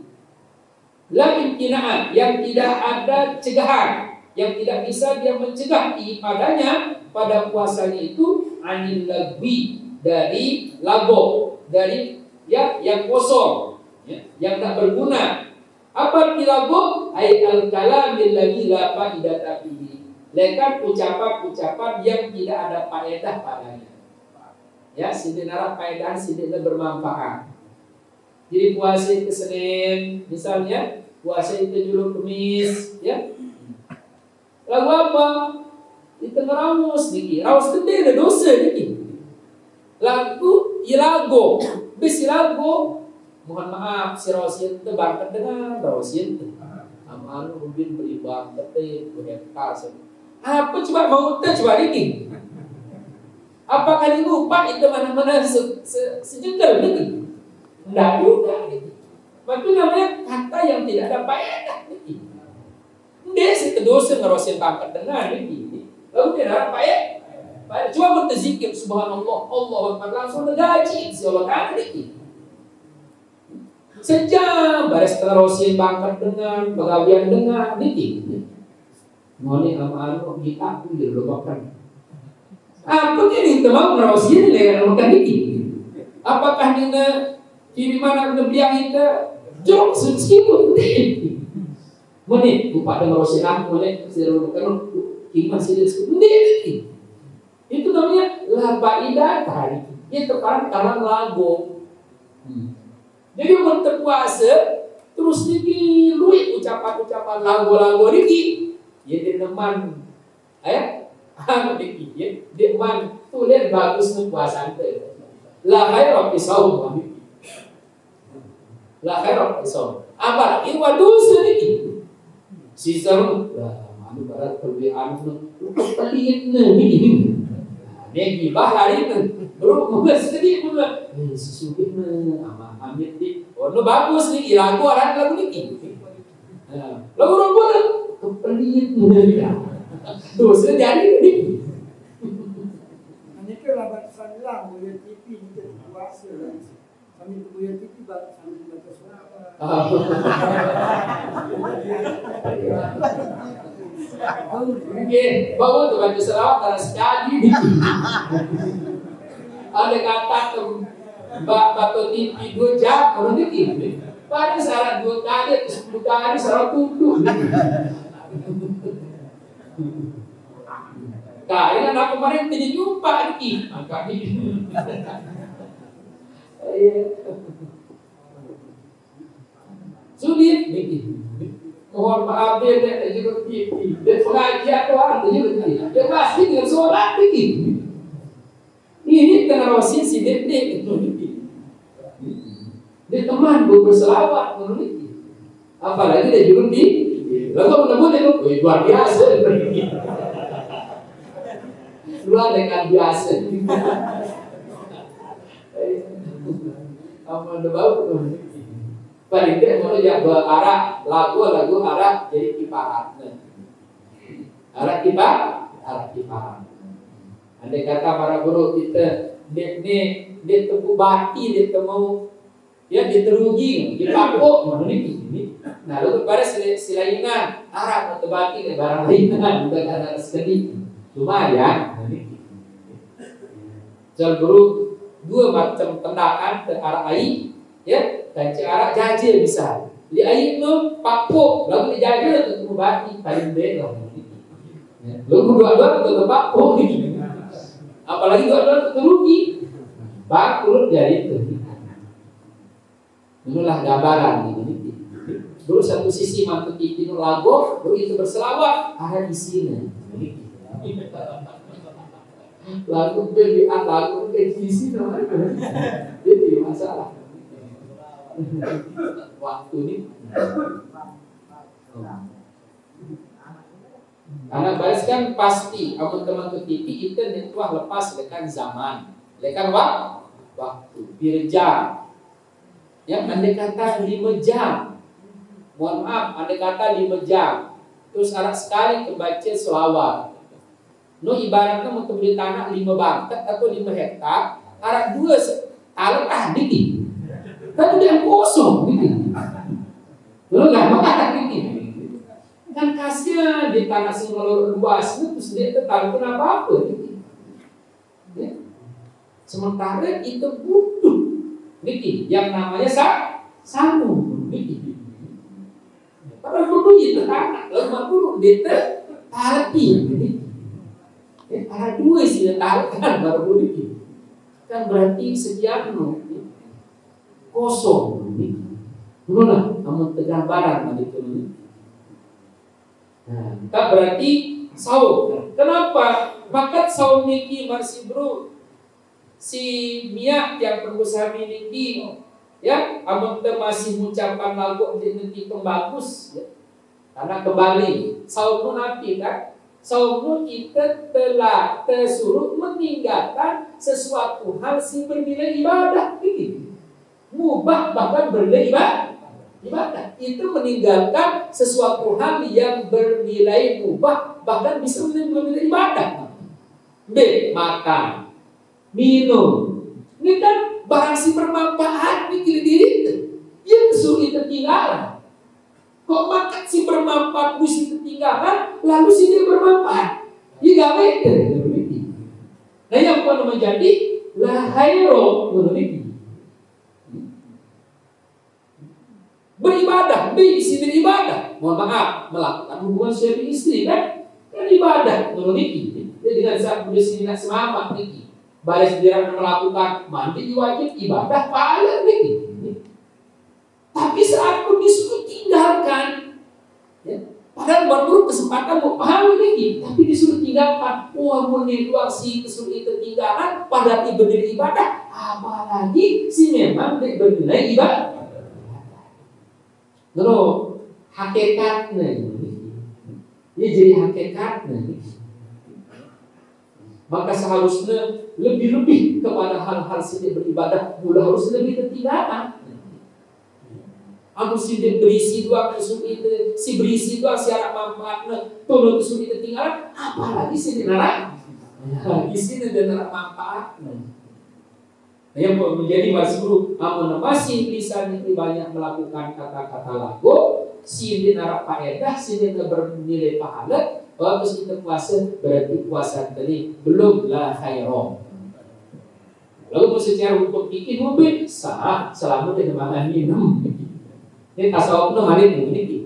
la imtina'a yang tidak ada cegahan, yang tidak bisa dia mencegah padanya pada puasanya itu 'anil lagwi, dari lago, dari ya yang kosong ya, yang tak berguna. Apa arti lago? Ai al-kalamil ladzi la fa'idata fihi, lekat ucapan-ucapan yang tidak ada faedah padanya. Ya, sini narap faedah, sini bermanfaat. Jadi puasa itu Senin, misalnya puasa itu Juluk Kemis, ya. Lagu apa? Itu ngeramus niki, raus gede ada dosa niki. Lagu ilago, besi lago. Mohon maaf, si Rosin itu bangkat dengan Rosin. Amal mungkin beribadah, tapi berhektar. Apa coba mau coba ini? Apakah lupa itu mana-mana sejengkal gitu? Tidak juga gitu. Maka namanya kata yang tidak ada faedah gitu. Dia sekedosa ngerosin pangkat dengan ini. Lalu dia ada faedah. Cuma bertazikir subhanallah, Allah Akbar, langsung negaji si Allah kan gitu. Sejam baris terusin bangkat dengan pegawaian dengan niki. Moni ama anu kita pun di makan. Apa ini teman terusin dengan makan niki? Apakah dina kiri mana nebiang kita jok segitu? Moni lupa dengan terusin aku moni seru makan kiri masih disebut niki. Itu namanya labaidah tadi. Itu karena lagu. Jadi untuk puasa terus niki luit ucapan-ucapan lagu-lagu niki. Ya teman, niki ya teman tulen bagus nu puasa teh. La khairu fi shaum niki. La khairu fi shaum. Apa lagi wadus niki? Sisam lah anu barat perbiaan nu pelit niki. Dia gibah hari itu, bro, mungkin sedih pun lah. Sesungguhnya ama Hamid di, oh no bagus nih, lagu orang lagu nih. Lagu orang kepelit nih, tuh sejadi nih. Hanya itu lah batasan lang, boleh TV kita puasa lah. Kami tu boleh TV batasan apa? Oke, bawa tu baca selawat karena sekali. Ada kata tu, batu TV 2 jam, kalau ni pada syarat 2 kali, 10 kali syarat tutup. Kali kan aku kemarin tidak jumpa ni, angkat ni. Sulit ni. Mohon maaf dia juga TV. Dia pengajian doang dia juga TV. Dia pasti dengan solat begini. Ini kena rosin si dek itu. Dia teman berselawat menurut. Apalagi dia juga TV. Lalu menemukan itu, luar biasa. Luar dengan biasa. Apa ada bau? Paling tidak mau ya berarah lagu arah jadi kiparat. Arah kiparat. Andai kata para guru kita dia tepu bati dia temu ya diterugi dipapuk mana ini. Nah lalu pada silainan arah atau bati ke barang lainan bukan ada sekali. Cuma ya jual guru 2 macam tendakan ke arah air ya. Dan cara jajil bisa. Di air tu papuk, lalu dijajil untuk mubati paling beda. Lalu dua-dua untuk papuk ni. Apalagi dua-dua untuk rugi. Bangkrut dari itu. Inilah gambaran ini. Dulu satu sisi mantu TV lagu, dulu itu berselawat ada di sini. Lagu pilihan lagu di sini jadi masalah. Waktu ini anak baris kan pasti teman-teman ke TV internet wah lepas lekan zaman lekan waktu birjam ya andai kata 5 jam mohon maaf andai kata 5 jam terus anak sekali kebaca selawat no ibaratnya mau beli tanah 5 bangkat atau 5 hektar anak 2 talak dikit kan dia kosong gitu. Lalu nggak makan gitu. Kan kasihan di tanah sing luas terus dia tetap kenapa apa gitu. Ya. Sementara itu butuh gitu yang namanya sambung gitu. Padahal butuh itu tanah lalu butuh dia tapi gitu. Ada 2 sih tarik kan baru gitu. Kan berarti sekian kosong ini, mana namun tergambaran tadi itu. Nah, tak berarti saum. Kenapa? Maka saum niki masih bro, si Mia yang pengusaha niki, ya, amun masih mengucapkan lagu nanti pembagus, ya. Karena kembali saum nu nabi kan, saum nu kita telah tersuruh meninggalkan sesuatu hal si bernilai ibadah ini. Mubah bahkan bernilai ibadah itu meninggalkan sesuatu hal yang bernilai mubah bahkan bisa bernilai ibadah. B. Makan, minum, ini kan barang si bermanfaat nih diri. Dia kesulitan ketinggalan. Kok makan si bermanfaat mesti ketinggalan, lalu si dia bermanfaat. Dia gawe itu. Nah yang pun menjadi la khairo menurut beribadah, isi beribadah. Mohon maaf, melakukan hubungan suami istri kan ibadah menurut ini. Jadi dengan saat bersih nak semangat ini, balas dia melakukan mandi wajib ibadah pahala ini. Tapi saat pun disuruh tinggalkan, ya, padahal baru kesempatan mau paham ini, tapi disuruh tinggalkan. Wah, menilai si disuruh itu tinggalkan, padahal berdiri ibadah, apalagi si memang bernilai ibadah. Lalu hakikatnya ini jadi hakikatnya. Maka seharusnya lebih-lebih kepada hal-hal sini beribadah, mula harus lebih ketinggalan. Aku si berisi dua kesuk itu, si berisi dua siaran manfaatnya, turun kesuk itu ketinggalan, apalagi sini neraka. Di sini ada neraka manfaatnya. Nah, yang menjadi masuk amun masih bisa banyak melakukan kata-kata lagu, sini narap faedah, sini bernilai pahala. Bagus kita puasa, berarti puasa tadi belum la khairon. Lalu secara untuk bikin mobil sah selama tidak makan minum. Ini tasawufnya mari ini.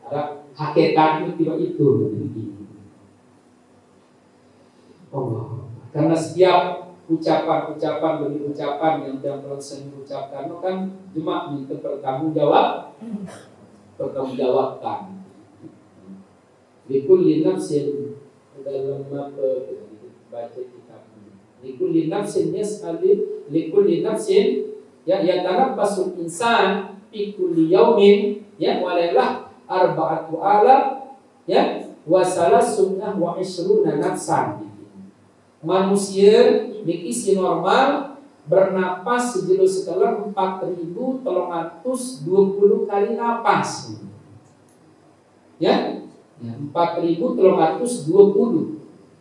Ada hakikatnya tiba itu. Allah, karena setiap ucapan-ucapan demi ucapan yang sering diucapkan itu kan cuma minta pertanggungjawabkan. Likulli nafsin dalam baca kitab ini. Likulli nafsin yas'alil likulli nafsin ya yatanabbasul insan fi kulli yaumin ya walailah arba'atu alam ya wa salasuna wa isruna nafsan. Manusia isi normal bernapas sejauh setelah 4.320 kali napas. Ya, 4.320.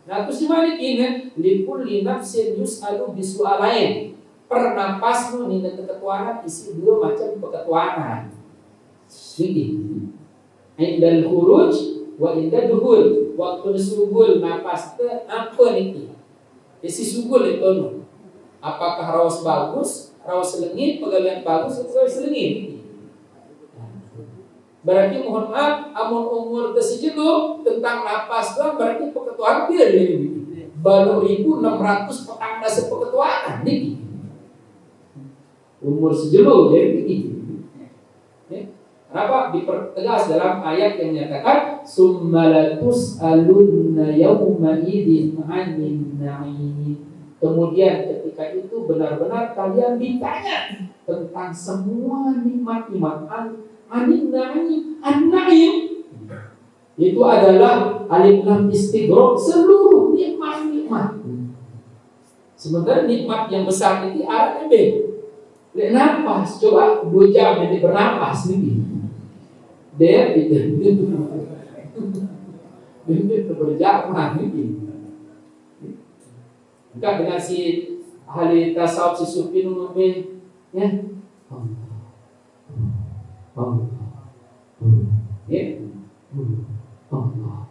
Nah, terus gimana ini? Likulli nafsin yus'alu bisu'alain. Per napas nu ini keketuanan isi dua macam keketuanan. Ini. Indal khuruj wa indal duhul. Waktu sugul napas itu apa nih? Isi sugul itu nu. Apakah rawas bagus, rawas selengit, pegawaian bagus atau selengit? Berarti mohon maaf, amun umur tersebut tentang napas doang berarti peketuaan dia ini. Baru 1.600 petang dasar peketuaan nih. Umur sejelo jadi begini. Kenapa dipertegas dalam ayat yang menyatakan summalatus alunna yawma idzin 'anil na'im. Kemudian ketika itu benar-benar kalian ditanya tentang semua nikmat-nikmat anil na'im. An-na'im itu adalah alif lam istighraq, seluruh nikmat-nikmat. Sementara nikmat yang besar itu arahnya B. Lihat nafas, coba 2 jam jadi bernapas nih. Dia itu berjamaah nih. Enggak dengan si ahli tasawuf si sufi numin ya. Allah. Ya. Allah.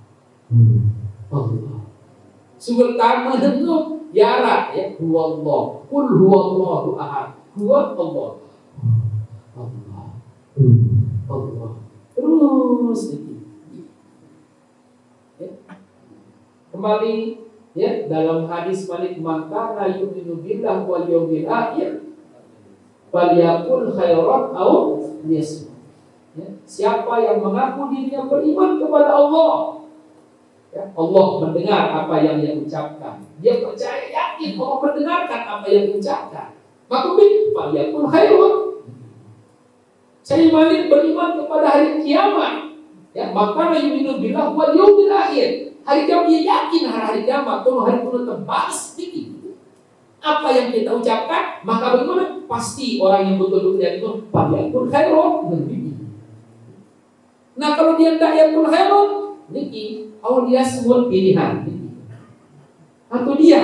Sumber utama itu ya huwallah. Qul huwallahu ahad. Huwa Allah. Allah. Terus ya. Kembali ya dalam hadis Malik maka la yu'minu billah wal yawmil akhir falyaqul khairan aw liyasmut. Ya, siapa yang mengaku dirinya beriman kepada Allah, ya, Allah mendengar apa yang dia ucapkan. Dia percaya yakin Allah mendengarkan apa yang diucapkan. Maka falyaqul khairan. Saya beriman kepada hari kiamat. Ya, maka la yu'minu billah wal yawmil akhir. Hari kiamat dia yakin hari kiamat itu hari penuh tebas tinggi. Apa yang kita ucapkan, maka bagaimana? Pasti orang yang betul-betul yakin itu falyaqul khairan. Nah kalau dia tidak yakul khairan, dia semua pilihan. Atau dia,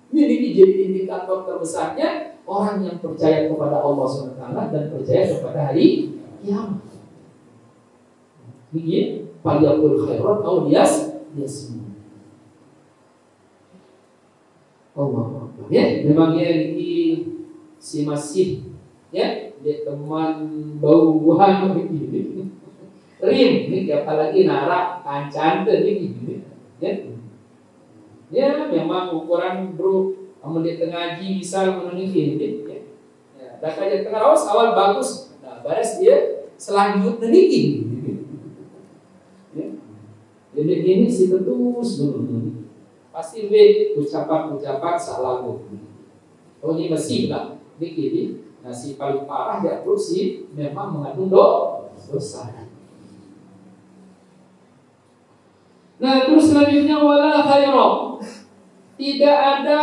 ini jadi indikator terbesarnya orang yang percaya kepada Allah SWT dan percaya kepada hari kiamat. Ini paliyakul khairat au liyasmut. Allah. Ya, memangnya ini si masih ya dia teman bau buah begini. Rim, ini apalagi narak kancan ini ya. Ya memang ukuran bro kamu di tengah ngaji misal menunjuk ini ya. Ya, dah kajian tengah rawas awal bagus. Nah, baris dia selanjutnya niki. Ya. Jadi ini sih terus dulu. Pasti ucapan salah gue. Oh ini masih lah niki. Nah si paling parah ya terus sih memang mengandung dosa. Nah terus selanjutnya wala khairah, tidak ada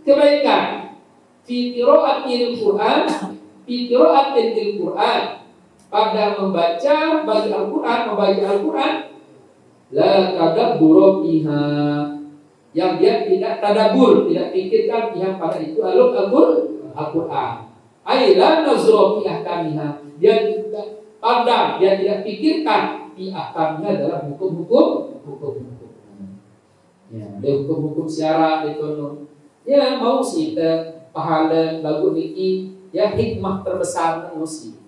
kebaikan fi qira'atil Qur'an pada membaca Al-Qur'an la tadabbur fiha, yang dia tidak tadabbur, tidak pikirkan pihak pada itu Al-Qur'an. Aila nazra fi ahkamiha, dia tidak pandang, dia tidak pikirkan fi ahkamiha dalam hukum-hukum. Ya, ada hukum-hukum syara itu. Ya mau sih pahala lagu niki ya hikmah terbesar musik.